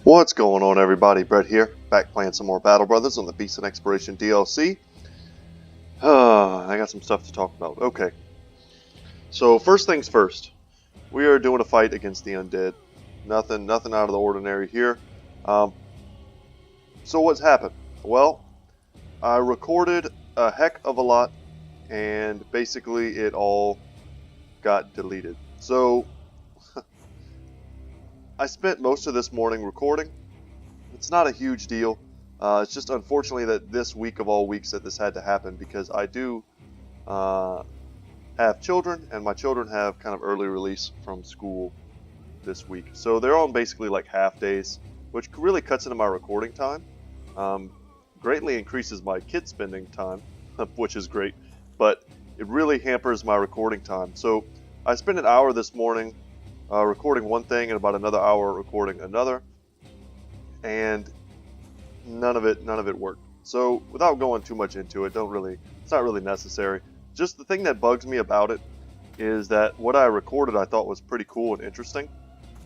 What's going on, everybody? Brett here, back playing some more Battle Brothers on the Beast and Exploration DLC. I got some stuff to talk about. Okay, so first things first, we are doing a fight against the undead. Nothing out of the ordinary here. So what's happened? Well, I recorded a heck of a lot, and basically it all got deleted. So I spent most of this morning recording. It's not a huge deal. It's just unfortunately that this week of all weeks that this had to happen, because I do have children, and my children have kind of early release from school this week. So they're on basically like half days, which really cuts into my recording time. Greatly increases my kid spending time, which is great, but it really hampers my recording time. So I spent an hour this morning recording one thing and about another hour recording another, and none of it worked. So without going too much into it, it's not really necessary. Just the thing that bugs me about it is that what I recorded I thought was pretty cool and interesting,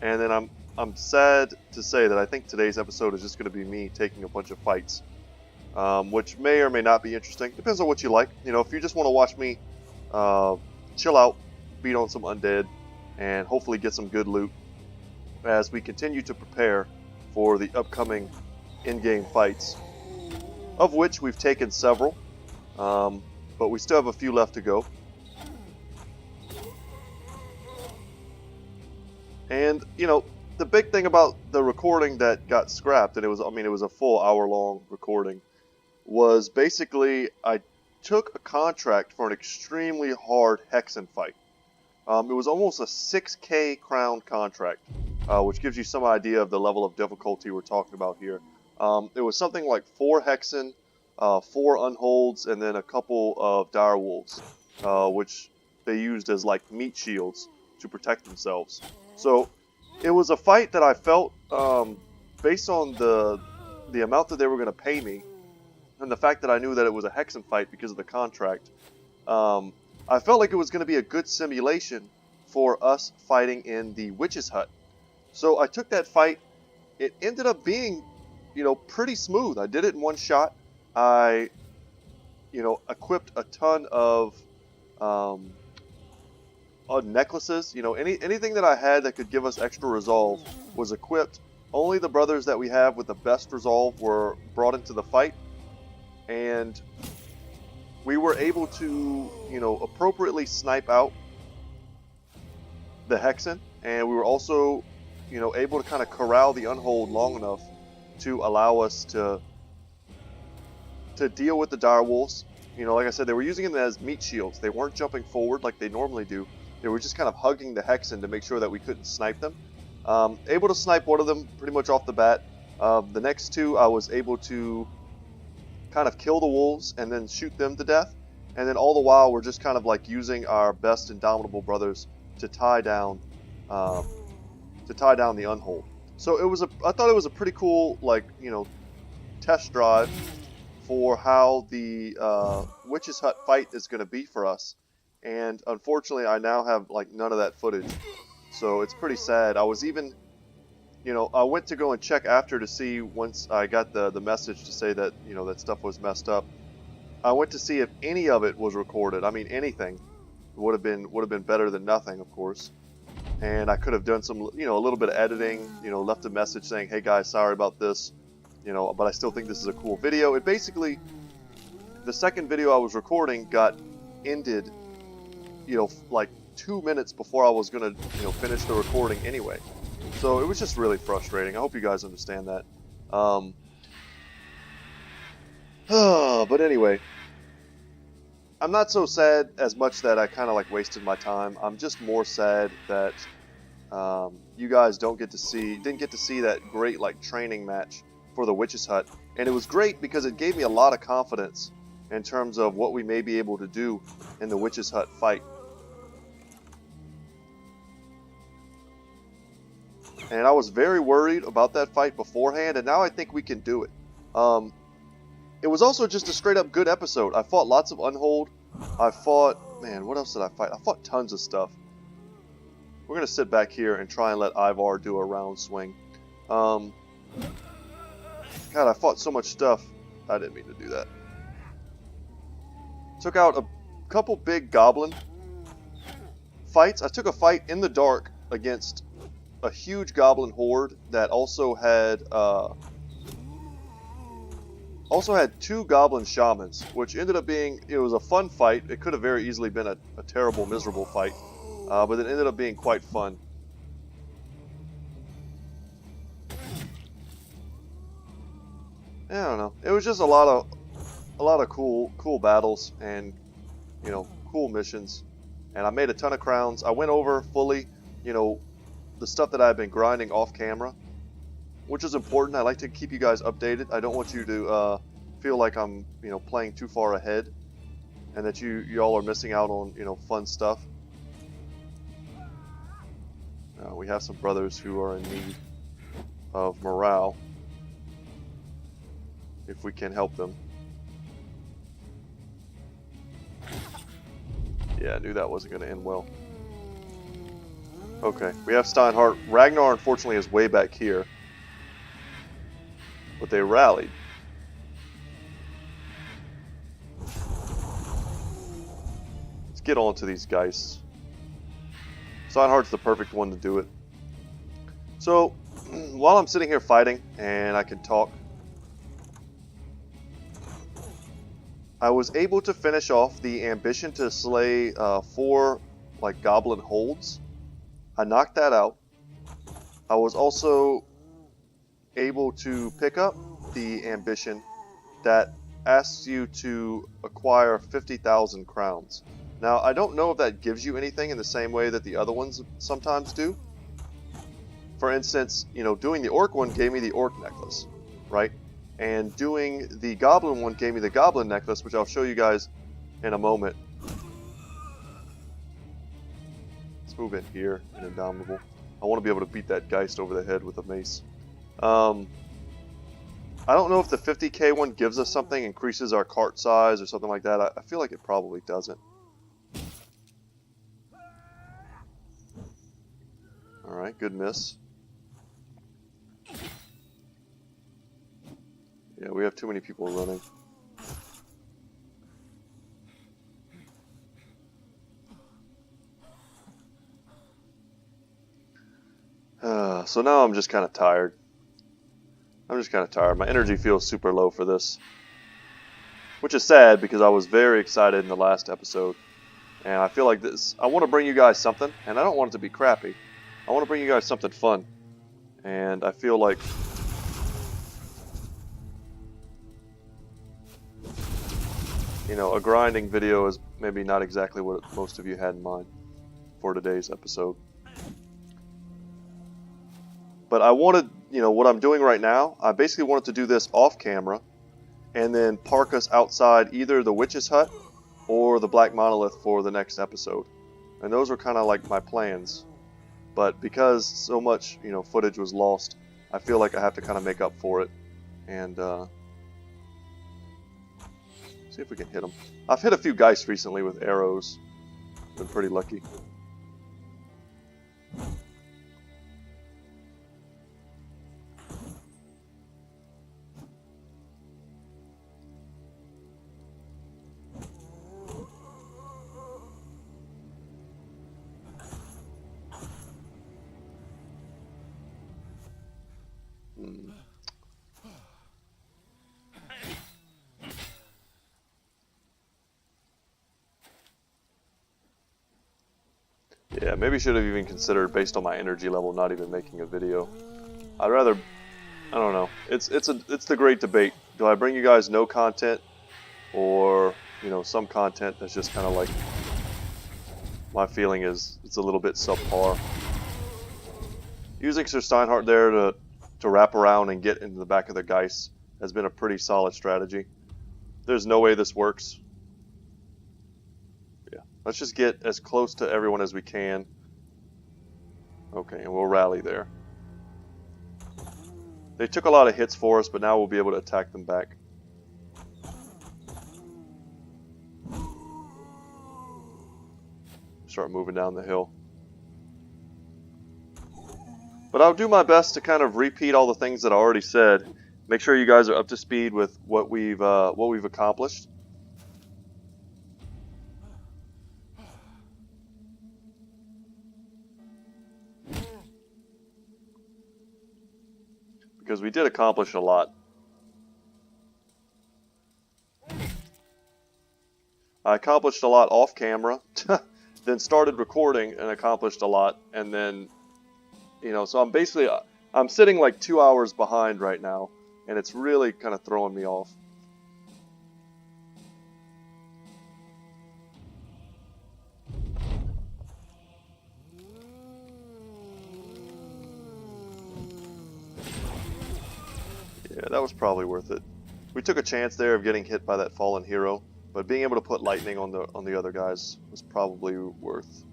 and then I'm sad to say that I think today's episode is just going to be me taking a bunch of fights, which may or may not be interesting. Depends on what you like. You know, if you just want to watch me chill out, beat on some undead, and hopefully get some good loot as we continue to prepare for the upcoming in-game fights, of which we've taken several, but we still have a few left to go. And you know, the big thing about the recording that got scrapped, and it was a full hour-long recording, was basically I took a contract for an extremely hard Hexen fight. It was almost a 6K crown contract, which gives you some idea of the level of difficulty we're talking about here. It was something like 4 Hexen, 4 Unholds, and then a couple of dire wolves, which they used as like meat shields to protect themselves. So it was a fight that I felt, based on the amount that they were going to pay me, and the fact that I knew that it was a Hexen fight because of the contract, I felt like it was going to be a good simulation for us fighting in the Witch's Hut. So I took that fight. It ended up being, pretty smooth. I did it in one shot. I, equipped a ton of necklaces. Anything that I had that could give us extra resolve was equipped. Only the brothers that we have with the best resolve were brought into the fight, and we were able to, appropriately snipe out the Hexen, and we were also, able to kind of corral the Unhold long enough to allow us to deal with the dire wolves. Like I said, they were using them as meat shields. They weren't jumping forward like they normally do. They were just kind of hugging the Hexen to make sure that we couldn't snipe them. Able to snipe one of them pretty much off the bat. The next two, I was able to kind of kill the wolves and then shoot them to death. And then all the while, we're just kind of like using our best Indomitable brothers to tie down the Unhold. So I thought it was a pretty cool, test drive for how the Witch's Hut fight is going to be for us. And unfortunately, I now have none of that footage, so it's pretty sad. I was even, I went to go and check after to see, once I got the message to say that that stuff was messed up. I went to see if any of it was recorded. I mean, anything would have been better than nothing, of course. And I could have done some, a little bit of editing, left a message saying, "Hey guys, sorry about this, but I still think this is a cool video." It basically, the second video I was recording got ended, like 2 minutes before I was gonna, finish the recording anyway. So it was just really frustrating. I hope you guys understand that. But anyway, I'm not so sad as much that I kind of wasted my time. I'm just more sad that you guys didn't get to see that great training match for the Witch's Hut. And it was great because it gave me a lot of confidence in terms of what we may be able to do in the Witch's Hut fight. And I was very worried about that fight beforehand, and now I think we can do it. It was also just a straight up good episode. I fought lots of Unhold. I fought, man, what else did I fight? I fought tons of stuff. We're going to sit back here and try and let Ivar do a round swing. God, I fought so much stuff. I didn't mean to do that. Took out a couple big goblin fights. I took a fight in the dark against a huge goblin horde that also had two goblin shamans, which ended up being, it was a fun fight. It could have very easily been a terrible, miserable fight, but it ended up being quite fun. I don't know. It was just a lot of cool battles and, you know, cool missions. And I made a ton of crowns. I went over fully, you know, the stuff that I've been grinding off camera, which is important. I like to keep you guys updated. I don't want you to feel like I'm, you know, playing too far ahead, and that y'all are missing out on, you know, fun stuff. We have some brothers who are in need of morale, if we can help them. Yeah, I knew that wasn't going to end well. Okay, we have Steinhardt. Ragnar, unfortunately, is way back here. But they rallied. Let's get on to these guys. Steinhardt's the perfect one to do it. So, while I'm sitting here fighting, and I can talk, I was able to finish off the ambition to slay 4 like goblin holds. I knocked that out. I was also able to pick up the ambition that asks you to acquire 50,000 crowns. Now, I don't know if that gives you anything in the same way that the other ones sometimes do. For instance, you know, doing the orc one gave me the orc necklace, right? And doing the goblin one gave me the goblin necklace, which I'll show you guys in a moment. Let's move in here in Indomitable. I want to be able to beat that Geist over the head with a mace. I don't know if the 50k one gives us something, increases our cart size or something like that. I feel like it probably doesn't. Alright, good miss. Yeah, we have too many people running. So now I'm just kind of tired. My energy feels super low for this. Which is sad because I was very excited in the last episode. And I feel like this, I want to bring you guys something, and I don't want it to be crappy. I want to bring you guys something fun. And I feel like, you know, a grinding video is maybe not exactly what most of you had in mind for today's episode. But I wanted, you know, what I'm doing right now, I basically wanted to do this off camera and then park us outside either the Witch's Hut or the Black Monolith for the next episode. And those were kind of like my plans. But because so much, you know, footage was lost, I feel like I have to kind of make up for it. And see if we can hit them. I've hit a few Geists recently with arrows. Been pretty lucky. Yeah, maybe should have even considered, based on my energy level, not even making a video. I'd rather, I don't know. It's the great debate. Do I bring you guys no content, or, you know, some content that's just kind of like, my feeling is it's a little bit subpar. Using Sir Steinhardt there to wrap around and get into the back of the Geist has been a pretty solid strategy. There's no way this works. Yeah, let's just get as close to everyone as we can. Okay, and we'll rally there. They took a lot of hits for us, but now we'll be able to attack them back. Start moving down the hill. But I'll do my best to kind of repeat all the things that I already said. Make sure you guys are up to speed with what we've accomplished. Because we did accomplish a lot. I accomplished a lot off camera, then started recording and accomplished a lot, and then, so I'm sitting like 2 hours behind right now, and it's really kind of throwing me off. Yeah, that was probably worth it. We took a chance there of getting hit by that fallen hero, but being able to put lightning on the other guys was probably worth.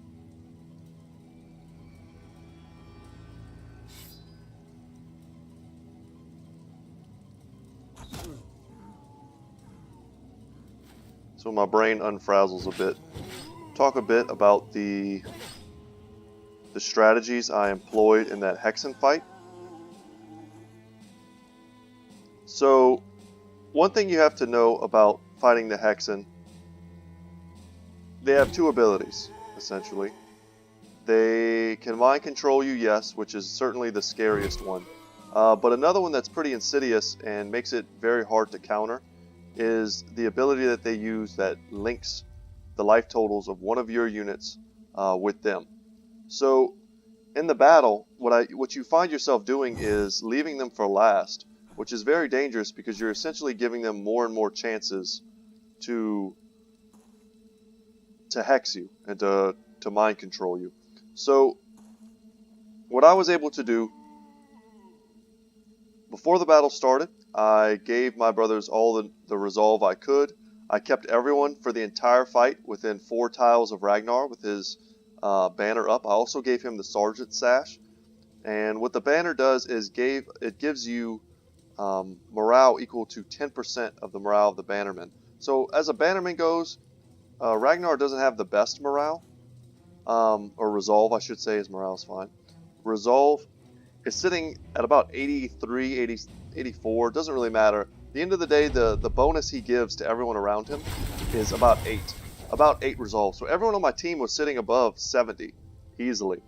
So my brain unfrazzles a bit. Talk a bit about the strategies I employed in that Hexen fight. So, one thing you have to know about fighting the Hexen, they have two abilities, essentially. They can mind control you, yes, which is certainly the scariest one. But another one that's pretty insidious and makes it very hard to counter is the ability that they use that links the life totals of one of your units with them. So, in the battle, what you find yourself doing is leaving them for last, which is very dangerous because you're essentially giving them more and more chances to hex you and to mind control you. So, what I was able to do before the battle started, I gave my brothers all the resolve I could. I kept everyone for the entire fight within 4 tiles of Ragnar with his banner up. I also gave him the Sergeant Sash. And what the banner does is it gives you morale equal to 10% of the morale of the bannerman. So as a bannerman goes, Ragnar doesn't have the best morale, or resolve I should say. His morale is fine. Resolve is sitting at about 83, 80, 84, doesn't really matter. At the end of the day, the bonus he gives to everyone around him is about 8 resolve. So everyone on my team was sitting above 70 easily.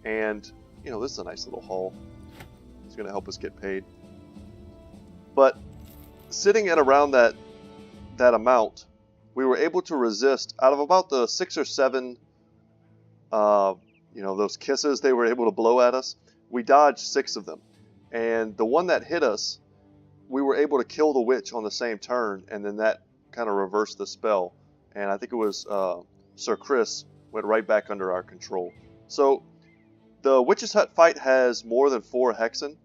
And, this is a nice little haul. It's going to help us get paid. But sitting at around that amount, we were able to resist out of about the 6 or 7, those kisses they were able to blow at us. We dodged 6 of them. And the one that hit us, we were able to kill the witch on the same turn, and then that kind of reversed the spell. And I think it was Sir Chris went right back under our control. So the Witch's Hut fight has more than 4 Hexen.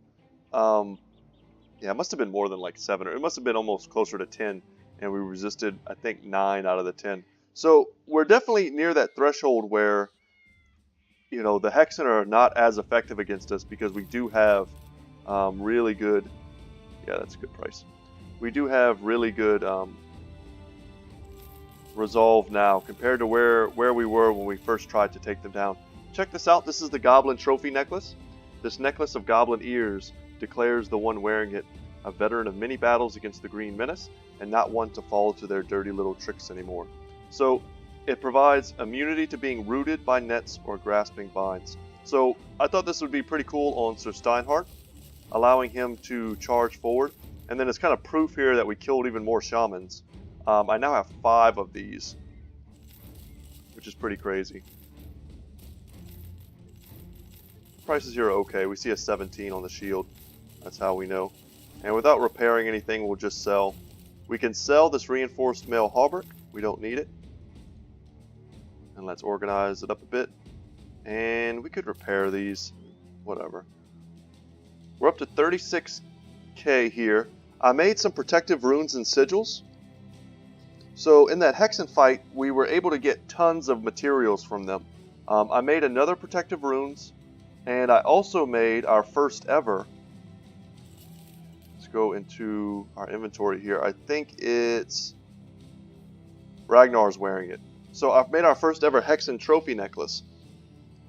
Yeah, it must have been more than like 7, or it must have been almost closer to 10, and we resisted, I think, 9 out of the 10. So we're definitely near that threshold where, the Hexen are not as effective against us because we do have really good... Yeah, that's a good price. We do have really good resolve now compared to where we were when we first tried to take them down. Check this out. This is the Goblin Trophy Necklace. This necklace of goblin ears declares the one wearing it a veteran of many battles against the Green Menace and not one to fall to their dirty little tricks anymore. So it provides immunity to being rooted by nets or grasping vines. So I thought this would be pretty cool on Sir Steinhardt, allowing him to charge forward. And then it's kind of proof here that we killed even more shamans. I now have 5 of these, which is pretty crazy. Prices here are okay. We see a 17 on the shield. That's how we know. And without repairing anything, we'll just sell. We can sell this reinforced mail hauberk. We don't need it. And let's organize it up a bit. And we could repair these. Whatever. We're up to 36k here. I made some protective runes and sigils. So in that Hexen fight, we were able to get tons of materials from them. I made another protective runes. And I also made our first ever. Let's go into our inventory here. I think it's Ragnar's wearing it. So I've made our first ever Hexen trophy necklace.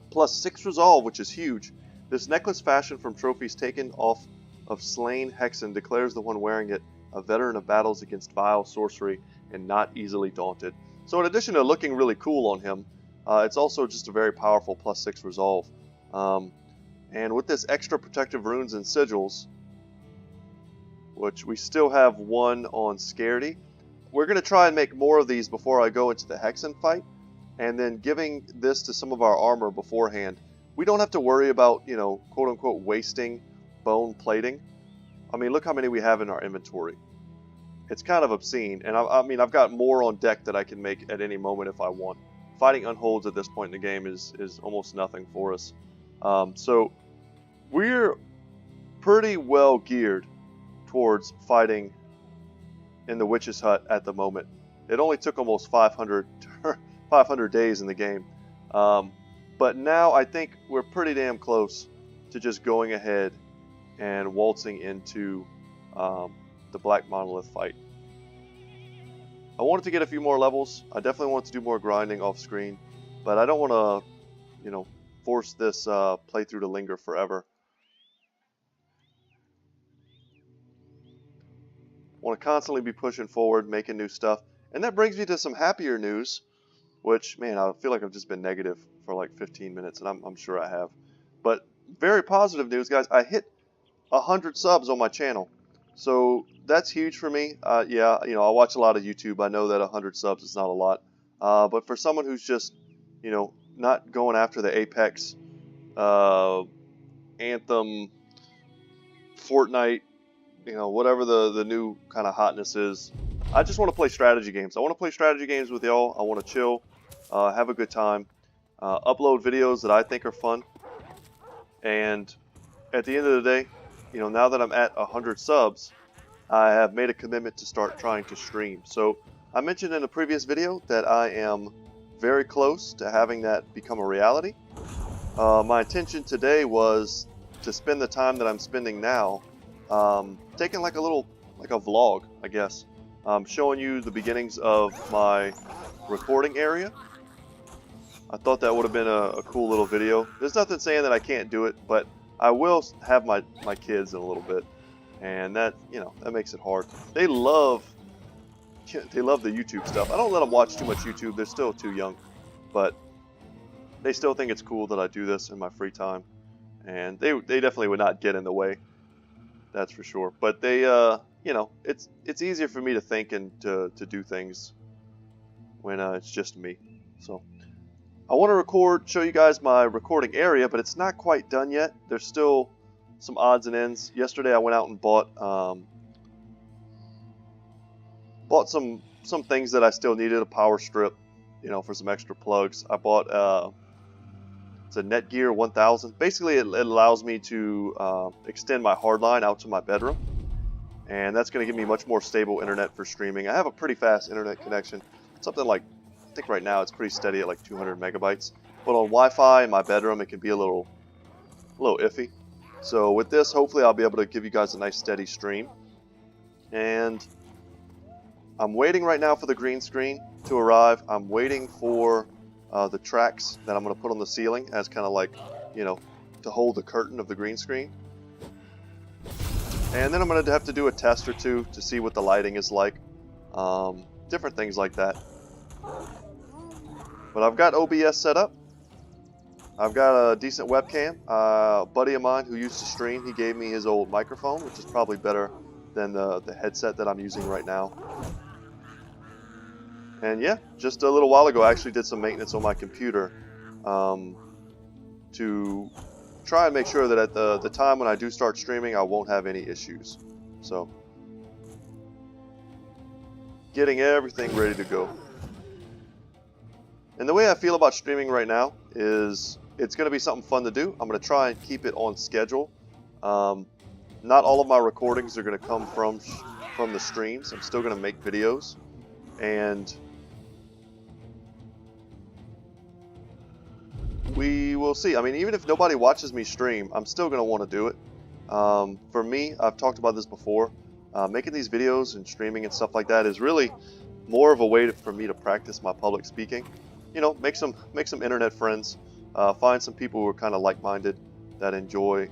Plus 6 resolve, which is huge. This necklace fashioned from trophies taken off of slain Hexen declares the one wearing it a veteran of battles against vile sorcery and not easily daunted. So in addition to looking really cool on him, it's also just a very powerful +6 resolve. And with this extra protective runes and sigils, which we still have one on Scaredy, we're going to try and make more of these before I go into the Hexen fight, and then giving this to some of our armor beforehand. We don't have to worry about, you know, quote-unquote wasting bone plating. I mean, look how many we have in our inventory. It's kind of obscene, and I mean, I've got more on deck that I can make at any moment if I want. Fighting unholds at this point in the game is almost nothing for us. So we're pretty well geared towards fighting in the Witch's Hut at the moment. It only took almost 500 days in the game. But now I think we're pretty damn close to just going ahead and waltzing into the Black Monolith fight. I wanted to get a few more levels. I definitely want to do more grinding off screen, but I don't want to, you know, force this playthrough to linger forever. I want to constantly be pushing forward, making new stuff. And that brings me to some happier news, which, man, I feel like I've just been negative for like 15 minutes, and I'm sure I have. But very positive news, guys. I hit 100 subs on my channel. So that's huge for me. Yeah, you know, I watch a lot of YouTube. I know that 100 subs is not a lot. But for someone who's just, you know, not going after the Apex, Anthem, Fortnite, you know, whatever the new kind of hotness is, I just want to play strategy games. I want to play strategy games with y'all. I want to chill, have a good time, upload videos that I think are fun. And at the end of the day, you know, now that I'm at 100 subs, I have made a commitment to start trying to stream. So I mentioned in a previous video that I am very close to having that become a reality. My intention today was to spend the time that I'm spending now taking like a vlog, I guess, showing you the beginnings of my recording area. I thought that would have been a cool little video. There's nothing saying that I can't do it, but I will have my kids in a little bit, and that, you know, that makes it hard. They love the YouTube stuff. I don't let them watch too much YouTube. They're still too young, but they still think it's cool that I do this in my free time, and they definitely would not get in the way. That's for sure. But they, you know, it's easier for me to think and to do things when it's just me. So I want to show you guys my recording area, but it's not quite done yet. There's still some odds and ends. Yesterday I went out and bought some things that I still needed, a power strip, you know, for some extra plugs. I bought it's a Netgear 1000. Basically it allows me to extend my hardline out to my bedroom, and that's going to give me much more stable internet for streaming. I have a pretty fast internet connection, something like, I think right now it's pretty steady at like 200 megabytes. But on Wi-Fi in my bedroom, it can be a little iffy. So with this, hopefully I'll be able to give you guys a nice steady stream. And I'm waiting right now for the green screen to arrive. I'm waiting for the tracks that I'm going to put on the ceiling as kind of like, you know, to hold the curtain of the green screen. And then I'm going to have to do a test or two to see what the lighting is like. Different things like that. But I've got OBS set up. I've got a decent webcam. A buddy of mine who used to stream, he gave me his old microphone, which is probably better than the headset that I'm using right now. And yeah, just a little while ago I actually did some maintenance on my computer to try and make sure that at the time when I do start streaming I won't have any issues. So, getting everything ready to go. And the way I feel about streaming right now is it's going to be something fun to do. I'm going to try and keep it on schedule. Not all of my recordings are going to come from the streams. I'm still going to make videos. And we will see. I mean, even if nobody watches me stream, I'm still going to want to do it. For me, I've talked about this before. Making these videos and streaming and stuff like that is really more of a way for me to practice my public speaking. You know, make some internet friends, find some people who are kind of like-minded, that enjoy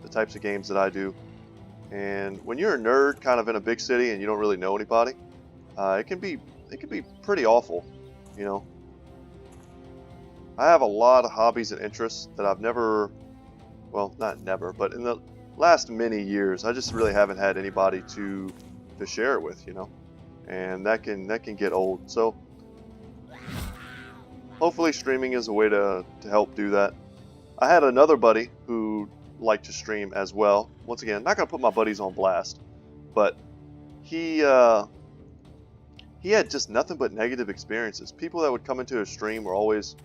the types of games that I do. And when you're a nerd kind of in a big city and you don't really know anybody, it can be pretty awful, you know. I have a lot of hobbies and interests that I've never, well, not never, but in the last many years, I just really haven't had anybody to share it with, you know, and that can get old. So hopefully streaming is a way to help do that. I had another buddy who liked to stream as well. Once again, not gonna put my buddies on blast, but he had just nothing but negative experiences. People that would come into his stream were always,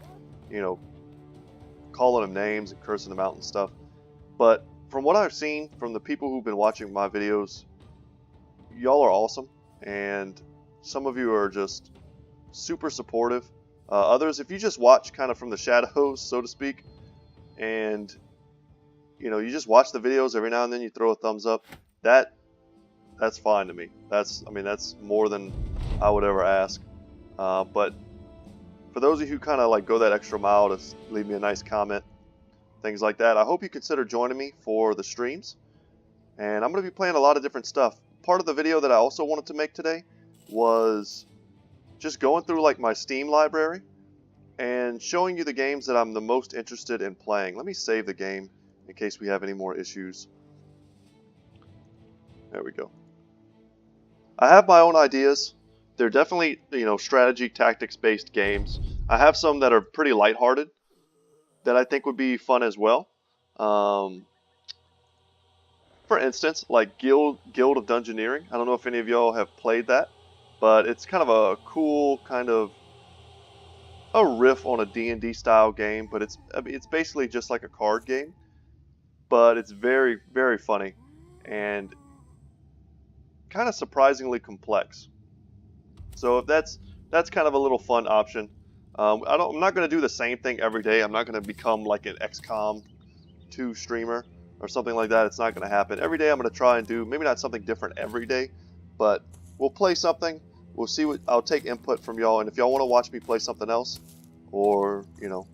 you know, calling him names and cursing him out and stuff. But from what I've seen from the people who've been watching my videos, y'all are awesome, and some of you are just super supportive. Others, if you just watch kind of from the shadows, so to speak, and you know, you just watch the videos every now and then, you throw a thumbs up, that's fine to me. That's more than I would ever ask. But for those of you who kind of like go that extra mile to leave me a nice comment, things like that, I hope you consider joining me for the streams. And I'm going to be playing a lot of different stuff. Part of the video that I also wanted to make today was just going through like my Steam library and showing you the games that I'm the most interested in playing. Let me save the game in case we have any more issues. There we go. I have my own ideas. They're definitely, you know, strategy, tactics-based games. I have some that are pretty lighthearted that I think would be fun as well. For instance, like Guild of Dungeoneering. I don't know if any of y'all have played that, but it's kind of a cool kind of a riff on a D&D style game, but it's basically just like a card game, but it's very, very funny and kind of surprisingly complex. So if that's kind of a little fun option. I'm not going to do the same thing every day. I'm not going to become like an XCOM 2 streamer or something like that. It's not going to happen. Every day I'm going to try and do, maybe not something different every day, but we'll play something. We'll see what, I'll take input from y'all, and if y'all want to watch me play something else, or, you know,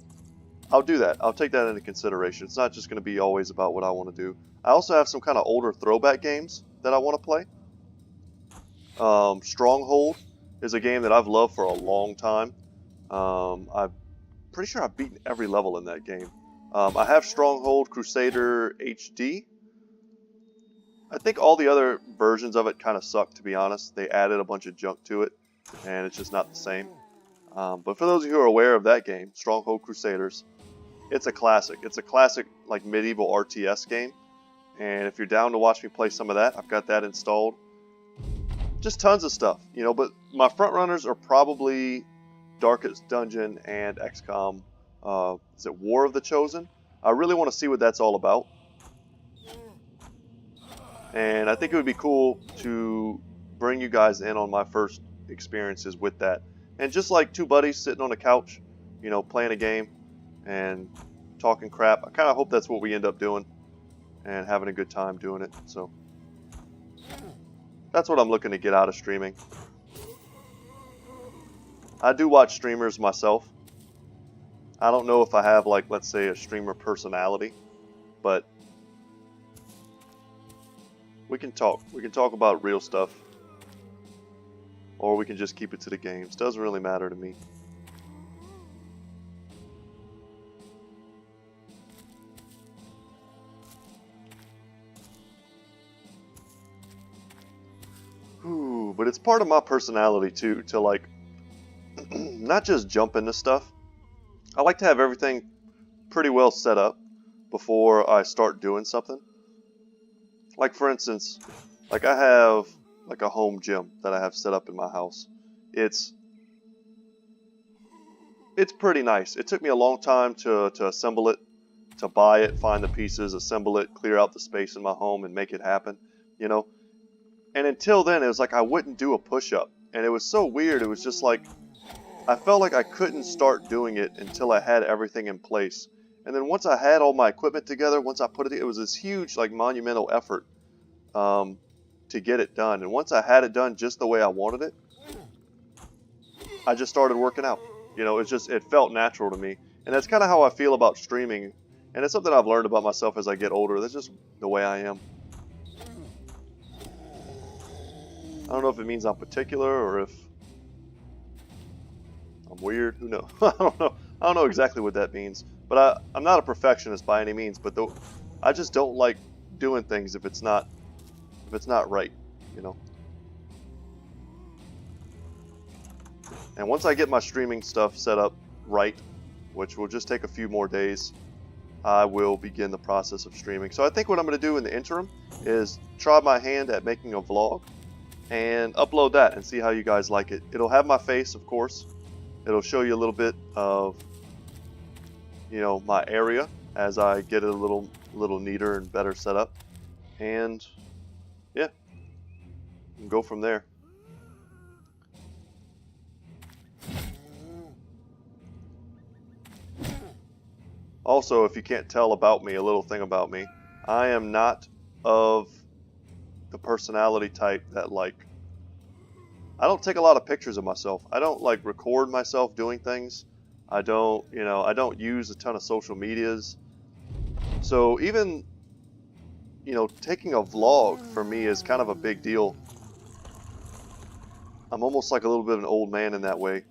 I'll do that. I'll take that into consideration. It's not just going to be always about what I want to do. I also have some kind of older throwback games that I want to play. Stronghold is a game that I've loved for a long time. I'm pretty sure I've beaten every level in that game. I have Stronghold Crusader HD. I think all the other versions of it kind of suck, to be honest. They added a bunch of junk to it, and it's just not the same. But for those of you who are aware of that game, Stronghold Crusaders, it's a classic. It's a classic, like, medieval RTS game. And if you're down to watch me play some of that, I've got that installed. Just tons of stuff, you know. But my front runners are probably Darkest Dungeon and XCOM. Is it War of the Chosen? I really want to see what that's all about. And I think it would be cool to bring you guys in on my first experiences with that. And just like two buddies sitting on a couch, you know, playing a game and talking crap. I kind of hope that's what we end up doing and having a good time doing it. So that's what I'm looking to get out of streaming. I do watch streamers myself. I don't know if I have, like, let's say, a streamer personality, but we can talk. We can talk about real stuff. Or we can just keep it to the games. Doesn't really matter to me. Ooh, but it's part of my personality too, to like, not just jump into stuff. I like to have everything pretty well set up before I start doing something. Like, for instance, like I have like a home gym that I have set up in my house. It's pretty nice. It took me a long time to assemble it, to buy it, find the pieces, assemble it, clear out the space in my home and make it happen, you know. And until then, it was like I wouldn't do a push-up. And it was so weird. It was just like, I felt like I couldn't start doing it until I had everything in place. And then once I had all my equipment together, once I put it was this huge, like, monumental effort to get it done. And once I had it done just the way I wanted it, I just started working out. You know, it felt natural to me. And that's kind of how I feel about streaming. And it's something I've learned about myself as I get older. That's just the way I am. I don't know if it means I'm particular or if I'm weird. Who knows? I don't know. I don't know exactly what that means. But I'm not a perfectionist by any means. But I just don't like doing things if it's not right, you know. And once I get my streaming stuff set up right, which will just take a few more days, I will begin the process of streaming. So I think what I'm going to do in the interim is try my hand at making a vlog and upload that and see how you guys like it. It'll have my face, of course. It'll show you a little bit of, you know, my area as I get it a little neater and better set up. And yeah, and go from there. Also, if you can't tell about me, a little thing about me, I am not of the personality type that, like, I don't take a lot of pictures of myself. I don't like record myself doing things. I don't, you know, I don't use a ton of social medias. So even, you know, taking a vlog for me is kind of a big deal. I'm almost like a little bit of an old man in that way.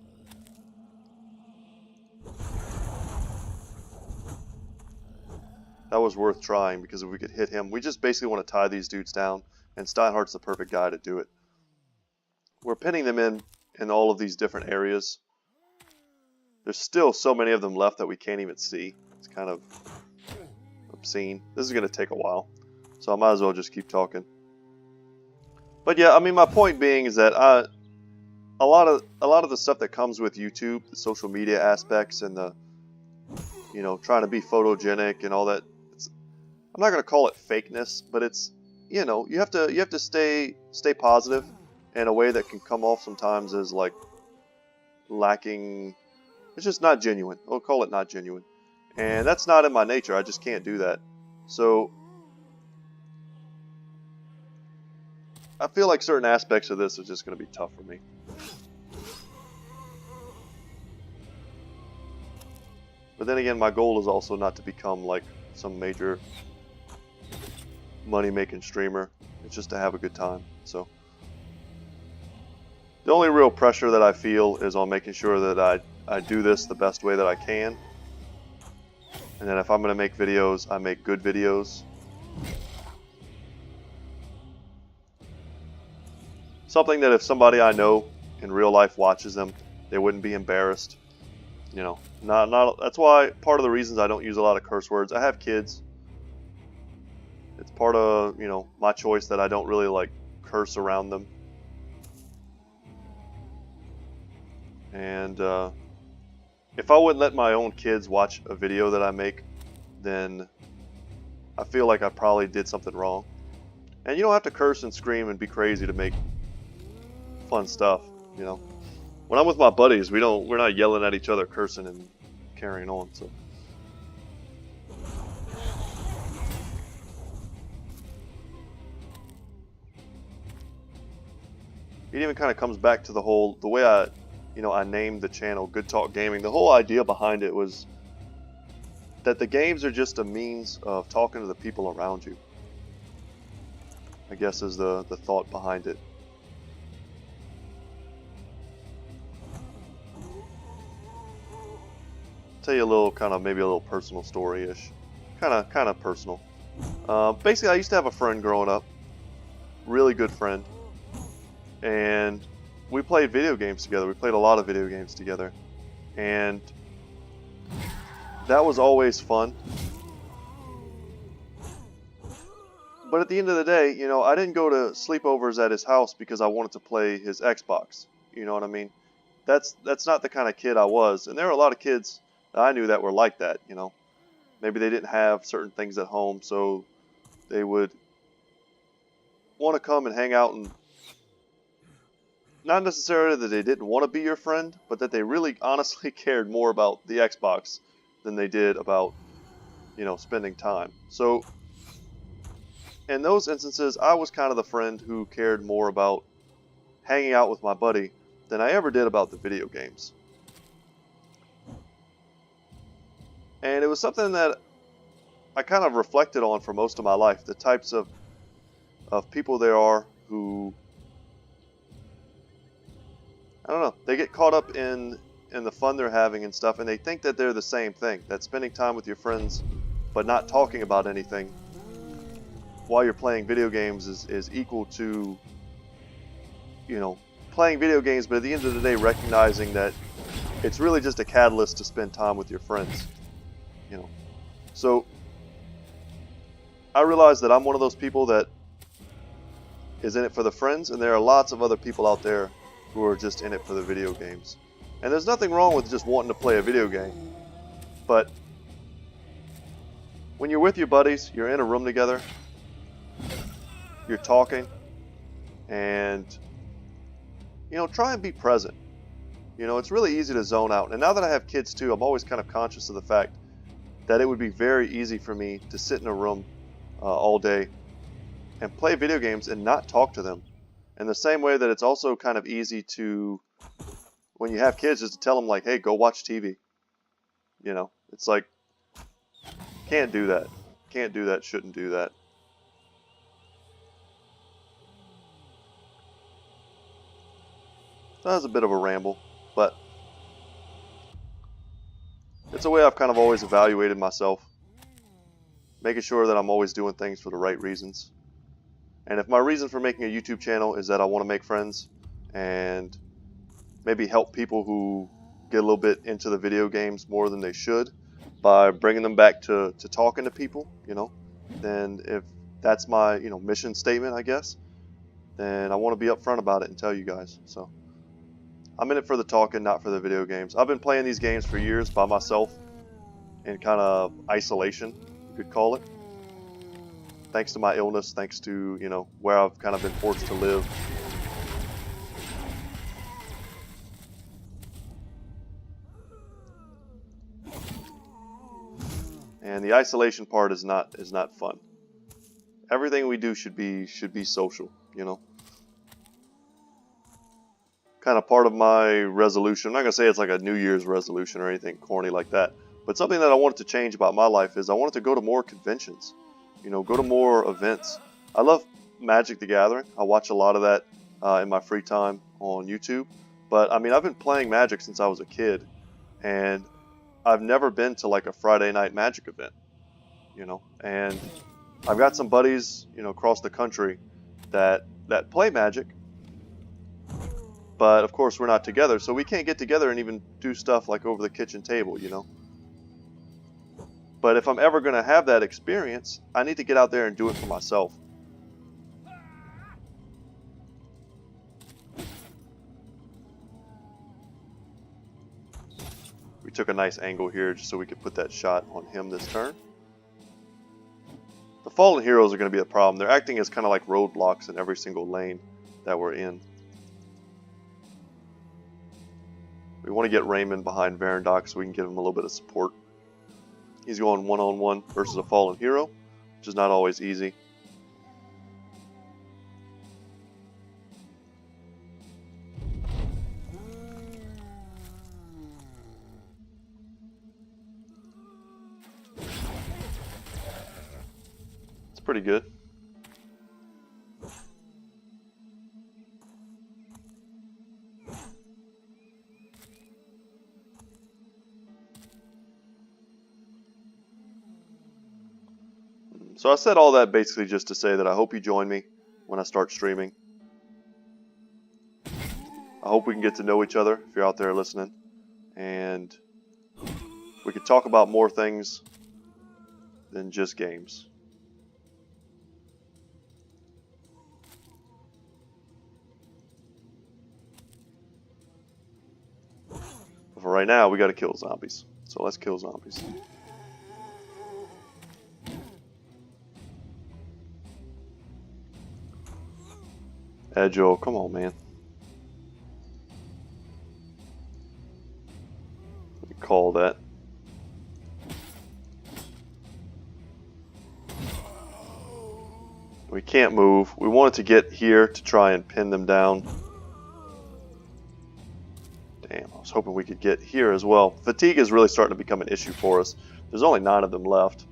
That was worth trying, because if we could hit him, we just basically want to tie these dudes down, and Steinhardt's the perfect guy to do it. We're pinning them in all of these different areas. There's still so many of them left that we can't even see. It's kind of obscene. This is going to take a while, so I might as well just keep talking. But yeah, I mean, my point being is that a lot of the stuff that comes with YouTube, the social media aspects and the, you know, trying to be photogenic and all that, I'm not going to call it fakeness, but it's, you know, you have to stay positive in a way that can come off sometimes as like lacking. It's just not genuine. We'll call it not genuine. And that's not in my nature. I just can't do that. So I feel like certain aspects of this are just going to be tough for me. But then again, my goal is also not to become like some major money-making streamer. It's just to have a good time. So the only real pressure that I feel is on making sure that I do this the best way that I can. And then if I'm going to make videos, I make good videos. Something that if somebody I know in real life watches them, they wouldn't be embarrassed. You know, that's why part of the reasons I don't use a lot of curse words. I have kids. It's part of, you know, my choice that I don't really like curse around them. And if I wouldn't let my own kids watch a video that I make, then I feel like I probably did something wrong. And you don't have to curse and scream and be crazy to make fun stuff, you know. When I'm with my buddies, we're not yelling at each other, cursing and carrying on. So it even kind of comes back to the way I named the channel Good Talk Gaming. The whole idea behind it was that the games are just a means of talking to the people around you, I guess, is the thought behind it. Tell you a little maybe a little personal story-ish. Kind of personal. Basically, I used to have a friend growing up. Really good friend. And we played video games together. We played a lot of video games together. And that was always fun. But at the end of the day, you know, I didn't go to sleepovers at his house because I wanted to play his Xbox. You know what I mean? That's not the kind of kid I was. And there were a lot of kids that I knew that were like that, you know. Maybe they didn't have certain things at home, so they would want to come and hang out, and not necessarily that they didn't want to be your friend, but that they really honestly cared more about the Xbox than they did about, you know, spending time. So in those instances, I was kind of the friend who cared more about hanging out with my buddy than I ever did about the video games. And it was something that I kind of reflected on for most of my life, the types of people there are who, I don't know, they get caught up in the fun they're having and stuff, and they think that they're the same thing, that spending time with your friends but not talking about anything while you're playing video games is equal to, you know, playing video games, but at the end of the day recognizing that it's really just a catalyst to spend time with your friends, you know. So I realize that I'm one of those people that is in it for the friends, and there are lots of other people out there who are just in it for the video games. And there's nothing wrong with just wanting to play a video game, but when you're with your buddies, you're in a room together, you're talking, and, you know, try and be present. You know, it's really easy to zone out. And now that I have kids too, I'm always kind of conscious of the fact that it would be very easy for me to sit in a room all day and play video games and not talk to them. In the same way that it's also kind of easy to, when you have kids, just to tell them like, hey, go watch TV. You know, it's like, can't do that. Can't do that, shouldn't do that. That was a bit of a ramble, but it's a way I've kind of always evaluated myself, making sure that I'm always doing things for the right reasons. And if my reason for making a YouTube channel is that I want to make friends and maybe help people who get a little bit into the video games more than they should by bringing them back to talking to people, you know, then if that's my, you know, mission statement, I guess, then I want to be upfront about it and tell you guys. So I'm in it for the talking, not for the video games. I've been playing these games for years by myself in kind of isolation, you could call it. Thanks to my illness, thanks to, you know, where I've kind of been forced to live. And the isolation part is not fun. Everything we do should be social, you know. Kind of part of my resolution. I'm not gonna say it's like a New Year's resolution or anything corny like that, but something that I wanted to change about my life is I wanted to go to more conventions, you know, go to more events. I love Magic the Gathering. I watch a lot of that in my free time on YouTube. But I mean, I've been playing Magic since I was a kid, and I've never been to like a Friday night Magic event, you know. And I've got some buddies, you know, across the country that play Magic, but of course we're not together, so we can't get together and even do stuff like over the kitchen table, you know. But if I'm ever going to have that experience, I need to get out there and do it for myself. We took a nice angle here just so we could put that shot on him this turn. The fallen heroes are going to be the problem. They're acting as kind of like roadblocks in every single lane that we're in. We want to get Raymond behind Varandoc so we can give him a little bit of support. He's going one-on-one versus a fallen hero, which is not always easy. It's pretty good. So I said all that basically just to say that I hope you join me when I start streaming. I hope we can get to know each other if you're out there listening. And we could talk about more things than just games. But for right now, we got to kill zombies. So let's kill zombies. Edgeo, come on, man. Let me call that. We can't move. We wanted to get here to try and pin them down. Damn, I was hoping we could get here as well. Fatigue is really starting to become an issue for us. There's only 9 of them left.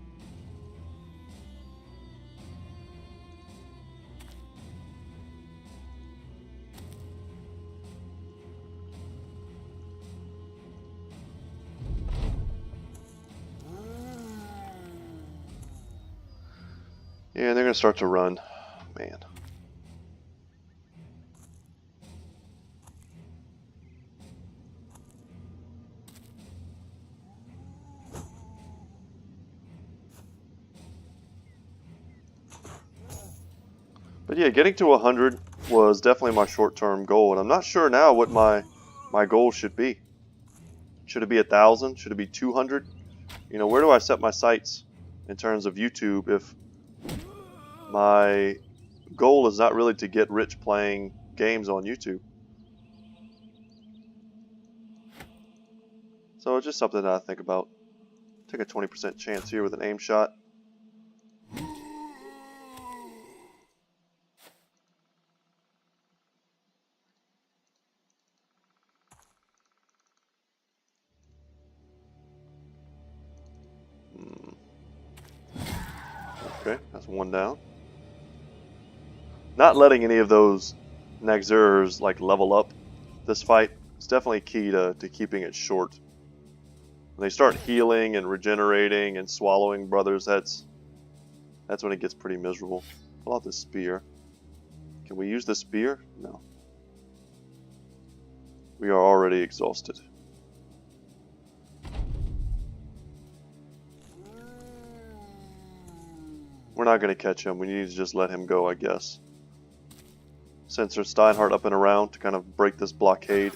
Yeah, and they're going to start to run. Man. But yeah, getting to 100 was definitely my short-term goal, and I'm not sure now what my goal should be. Should it be 1,000? Should it be 200? You know, where do I set my sights in terms of YouTube if my goal is not really to get rich playing games on YouTube? So it's just something that I think about. Take a 20% chance here with an aim shot. Okay, that's one down. Not letting any of those Nagzurs like level up this fight is definitely key to keeping it short. When they start healing and regenerating and swallowing brothers, that's when it gets pretty miserable. Pull out this spear. Can we use the spear? No. We are already exhausted. We're not going to catch him. We need to just let him go, I guess. Send Sir Steinhardt up and around to kind of break this blockade.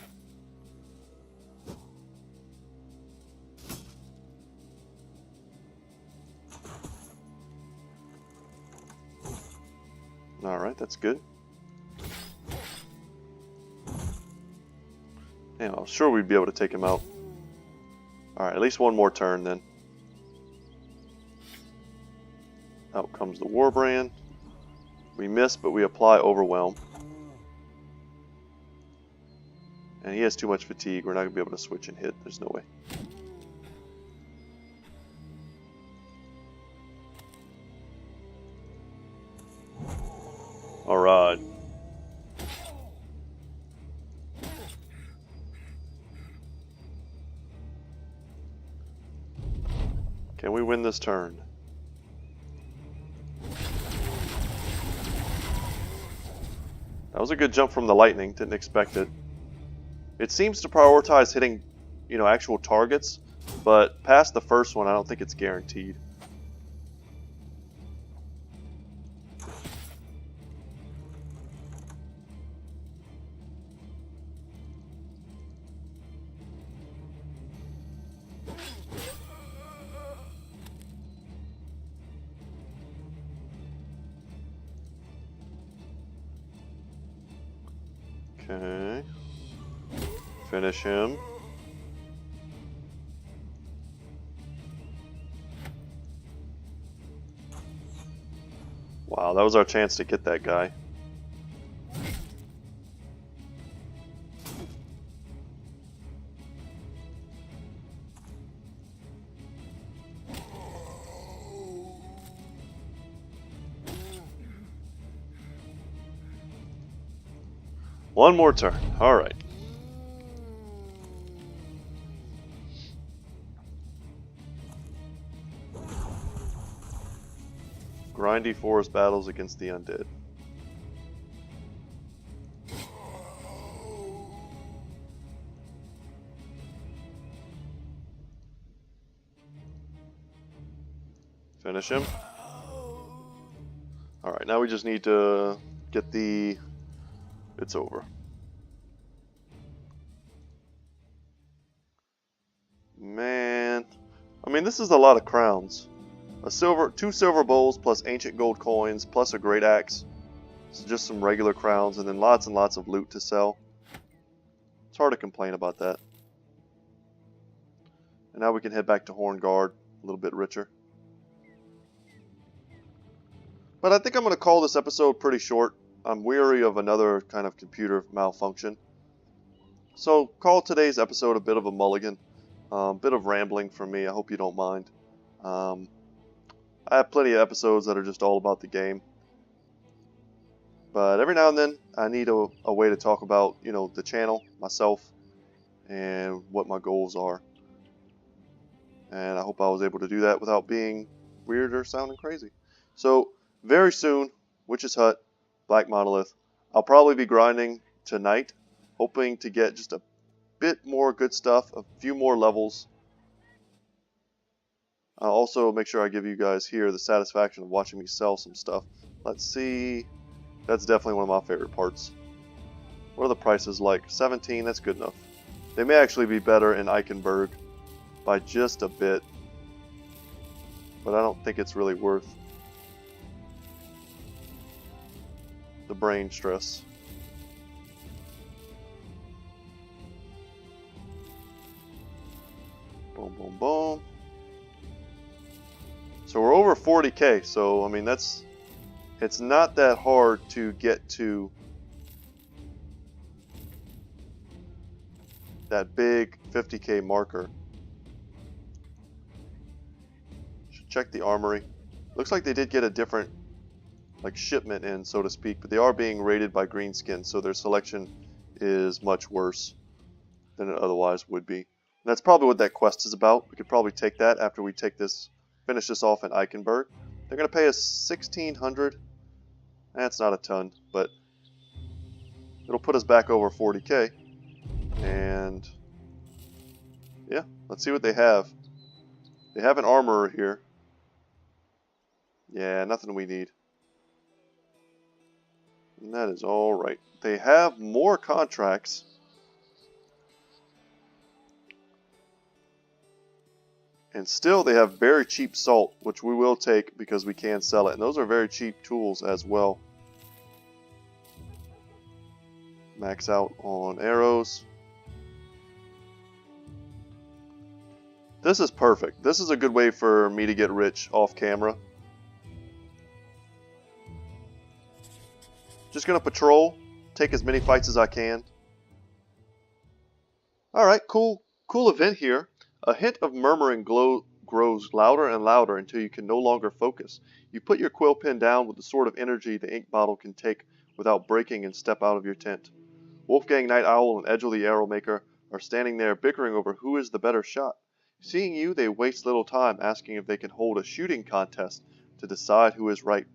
Alright, that's good. Yeah, I'm sure we'd be able to take him out. Alright, at least one more turn then. Out comes the Warbrand. We miss, but we apply Overwhelm. And he has too much fatigue. We're not going to be able to switch and hit. There's no way. Alright. Can we win this turn? That was a good jump from the lightning. Didn't expect it. It seems to prioritize hitting, you know, actual targets, but past the first one, I don't think it's guaranteed. Okay. Finish him. Wow, that was our chance to get that guy. One more turn. Alright. Grindy forest battles against the undead. Finish him. Alright, now we just need to get the... It's over. Man. I mean, this is a lot of crowns. Two silver bowls plus ancient gold coins plus a great axe. So just some regular crowns and then lots and lots of loot to sell. It's hard to complain about that. And now we can head back to Horngard, a little bit richer. But I think I'm going to call this episode pretty short. I'm weary of another kind of computer malfunction. So call today's episode a bit of a mulligan. Bit of rambling from me. I hope you don't mind. I have plenty of episodes that are just all about the game. But every now and then, I need a way to talk about, you know, the channel, myself, and what my goals are. And I hope I was able to do that without being weird or sounding crazy. So, very soon, Witch's Hut, Black Monolith. I'll probably be grinding tonight, hoping to get just a bit more good stuff, a few more levels. I'll also make sure I give you guys here the satisfaction of watching me sell some stuff. Let's see. That's definitely one of my favorite parts. What are the prices like? 17, that's good enough. They may actually be better in Eichenberg by just a bit, but I don't think it's really worth the brain stress. Boom, boom, boom. So we're over 40k, so I mean it's not that hard to get to that big 50k marker. Should check the armory. Looks like they did get a different shipment in, so to speak, but they are being raided by Greenskin, so their selection is much worse than it otherwise would be. And that's probably what that quest is about. We could probably take that after we finish this off in Eichenberg. They're going to pay us 1,600. That's not a ton, but it'll put us back over 40k. And yeah, let's see what they have. They have an armorer here. Yeah, nothing we need. And that is all right. They have more contracts. And still they have very cheap salt, which we will take because we can sell it. And those are very cheap tools as well. Max out on arrows. This is perfect. This is a good way for me to get rich off camera. Just going to patrol, take as many fights as I can. Alright, cool event here. A hint of murmuring grows louder and louder until you can no longer focus. You put your quill pen down with the sort of energy the ink bottle can take without breaking and step out of your tent. Wolfgang Night Owl and Edgel the Arrow Maker are standing there bickering over who is the better shot. Seeing you, they waste little time asking if they can hold a shooting contest to decide who is right.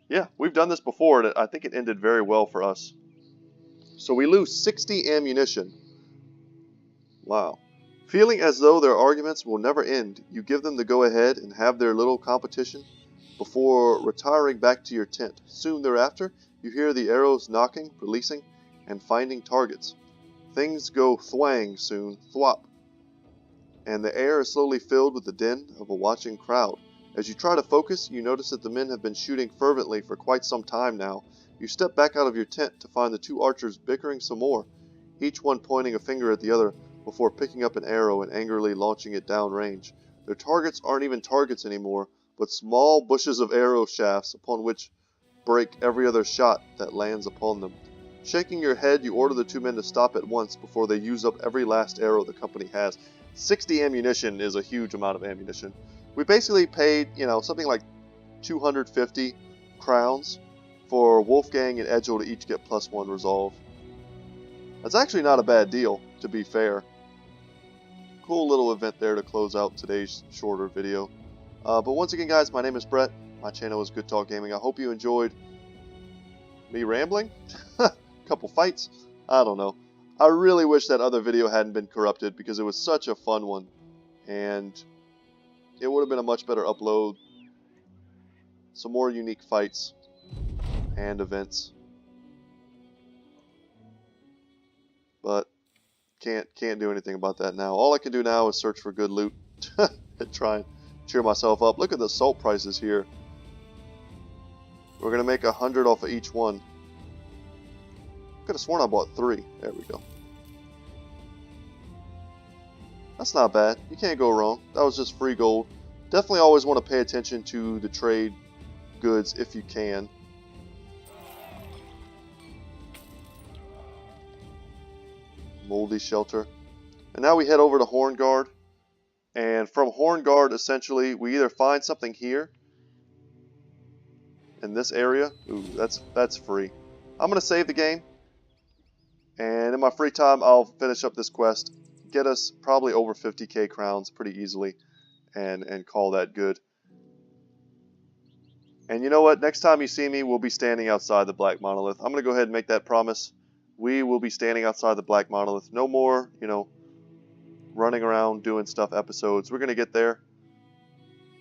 Yeah, we've done this before, and I think it ended very well for us. So we lose 60 ammunition. Wow. Feeling as though their arguments will never end, you give them the go-ahead and have their little competition before retiring back to your tent. Soon thereafter, you hear the arrows knocking, releasing, and finding targets. Things go thwang soon, thwop, and the air is slowly filled with the din of a watching crowd. As you try to focus, you notice that the men have been shooting fervently for quite some time now. You step back out of your tent to find the two archers bickering some more, each one pointing a finger at the other before picking up an arrow and angrily launching it down range. Their targets aren't even targets anymore, but small bushes of arrow shafts upon which break every other shot that lands upon them. Shaking your head, you order the two men to stop at once before they use up every last arrow the company has. 60 ammunition is a huge amount of ammunition. We basically paid, something like 250 crowns for Wolfgang and Edgel to each get +1 resolve. That's actually not a bad deal, to be fair. Cool little event there to close out today's shorter video. But once again, guys, my name is Brett. My channel is Good Talk Gaming. I hope you enjoyed me rambling. Couple fights. I don't know. I really wish that other video hadn't been corrupted because it was such a fun one. And it would have been a much better upload. Some more unique fights and events. But can't do anything about that now. All I can do now is search for good loot and try and cheer myself up. Look at the salt prices here. We're gonna make 100 off of each one. Could have sworn I bought 3. There we go. That's not bad. You can't go wrong. That was just free gold. Definitely always want to pay attention to the trade goods if you can. Moldy shelter. And now we head over to Hornguard. And from Hornguard, essentially, we either find something here in this area. Ooh, that's free. I'm going to save the game. And in my free time, I'll finish up this quest. Get us probably over 50k crowns pretty easily. And call that good. And you know what? Next time you see me, we'll be standing outside the Black Monolith. I'm going to go ahead and make that promise. We will be standing outside the Black Monolith. No more, running around doing stuff episodes. We're going to get there,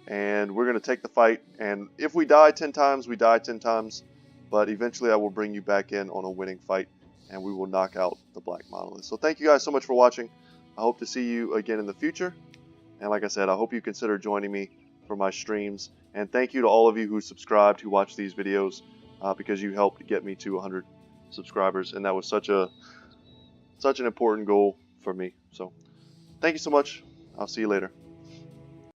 and we're going to take the fight. And if we die 10 times, we die 10 times. But eventually I will bring you back in on a winning fight, and we will knock out the Black Monolith. So thank you guys so much for watching. I hope to see you again in the future. And like I said, I hope you consider joining me for my streams. And thank you to all of you who subscribed, who watch these videos, because you helped get me to 100 subscribers. And that was such an important goal for me. So thank you so much. I'll see you later.